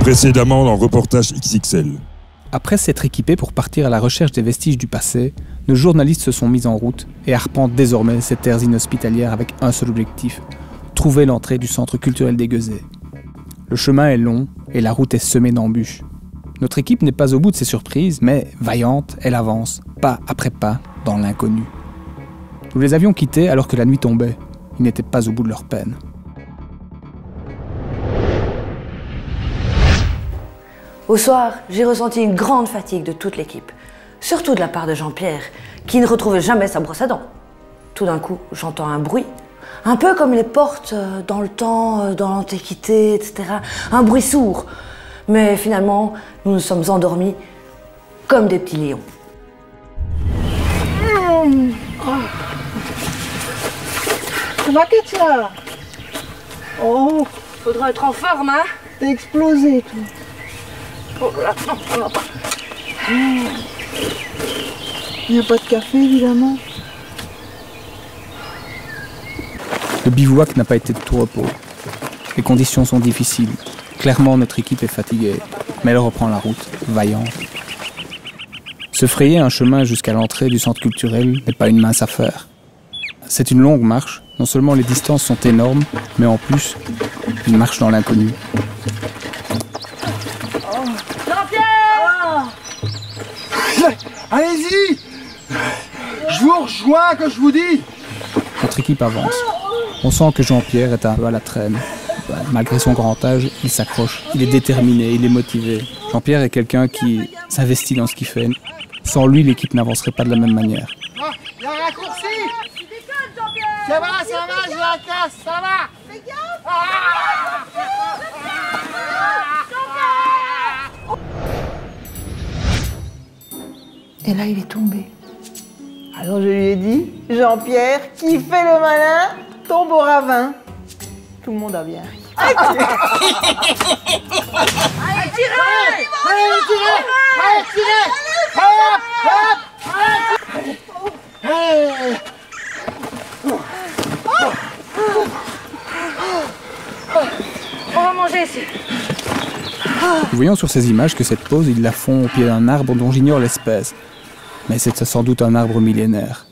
Précédemment dans Reportage XXL. Après s'être équipés pour partir à la recherche des vestiges du passé, nos journalistes se sont mis en route et arpentent désormais ces terres inhospitalières avec un seul objectif, trouver l'entrée du centre culturel des Guezets. Le chemin est long et la route est semée d'embûches. Notre équipe n'est pas au bout de ses surprises, mais vaillante, elle avance, pas après pas, dans l'inconnu. Nous les avions quittés alors que la nuit tombait. Ils n'étaient pas au bout de leur peine. Au soir, j'ai ressenti une grande fatigue de toute l'équipe, surtout de la part de Jean-Pierre, qui ne retrouvait jamais sa brosse à dents. Tout d'un coup, j'entends un bruit, un peu comme les portes dans le temps, dans l'Antiquité, etc. Un bruit sourd. Mais finalement, nous nous sommes endormis comme des petits lions. Ça va, Katia? Oh, Faudra être en forme, hein? t'es explosé, toi. Oh là, non, ça va pas. Il n'y a pas de café, évidemment. Le bivouac n'a pas été de tout repos. Les conditions sont difficiles. Clairement, notre équipe est fatiguée, mais elle reprend la route, vaillante. Se frayer un chemin jusqu'à l'entrée du centre culturel n'est pas une mince affaire. C'est une longue marche. Non seulement les distances sont énormes, mais en plus, une marche dans l'inconnu. Allez-y! Je vous rejoins, que je vous dis! Notre équipe avance. On sent que Jean-Pierre est un peu à la traîne. Malgré son grand âge, il s'accroche. Il est déterminé, il est motivé. Jean-Pierre est quelqu'un qui s'investit dans ce qu'il fait. Sans lui, l'équipe n'avancerait pas de la même manière. Ah, il y a un raccourci! Ça va, je la casse, ça va! Fais gaffe! Et là, il est tombé. Alors je lui ai dit, Jean-Pierre, qui fait le malin, tombe au ravin. Tout le monde a bien ri. Allez, tirez! Hop, hop! On va manger ici. Nous voyons sur ces images que cette pose, ils la font au pied d'un arbre dont j'ignore l'espèce. Mais c'est sans doute un arbre millénaire.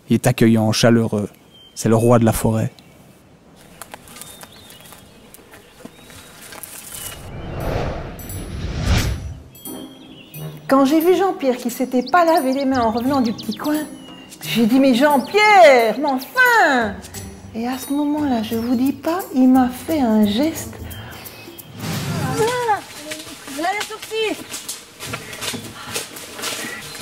Il est accueillant, chaleureux. C'est le roi de la forêt. Quand j'ai vu Jean-Pierre qui s'était pas lavé les mains en revenant du petit coin, j'ai dit, mais Jean-Pierre, mais enfin! Et à ce moment-là, je vous dis pas, il m'a fait un geste. Là, les sourcils.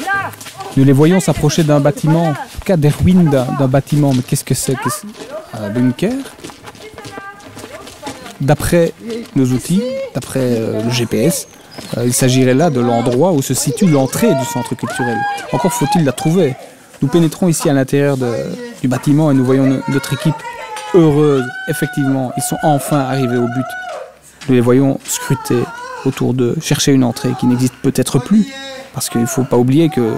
Là. Nous les voyons s'approcher d'un bâtiment, en tout cas des ruines d'un bâtiment. Mais qu'est-ce que c'est? Un bunker? D'après nos outils, d'après le GPS, il s'agirait là de l'endroit où se situe l'entrée du centre culturel. Encore faut-il la trouver. Nous pénétrons ici à l'intérieur du bâtiment et nous voyons notre équipe heureuse. Effectivement, ils sont enfin arrivés au but. Nous les voyons scruter autour d'eux, chercher une entrée qui n'existe peut-être plus. Parce qu'il ne faut pas oublier que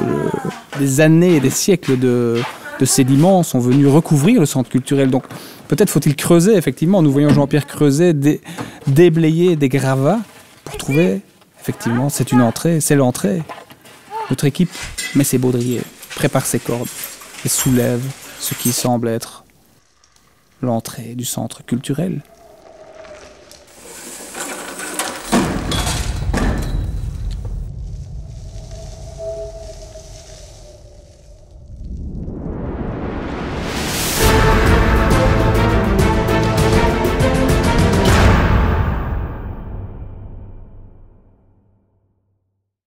des années et des siècles de sédiments sont venus recouvrir le centre culturel. Donc peut-être faut-il creuser, effectivement. Nous voyons Jean-Pierre creuser, déblayer des gravats pour trouver, effectivement, c'est une entrée, c'est l'entrée. Notre équipe met ses baudriers, prépare ses cordes et soulève ce qui semble être l'entrée du centre culturel.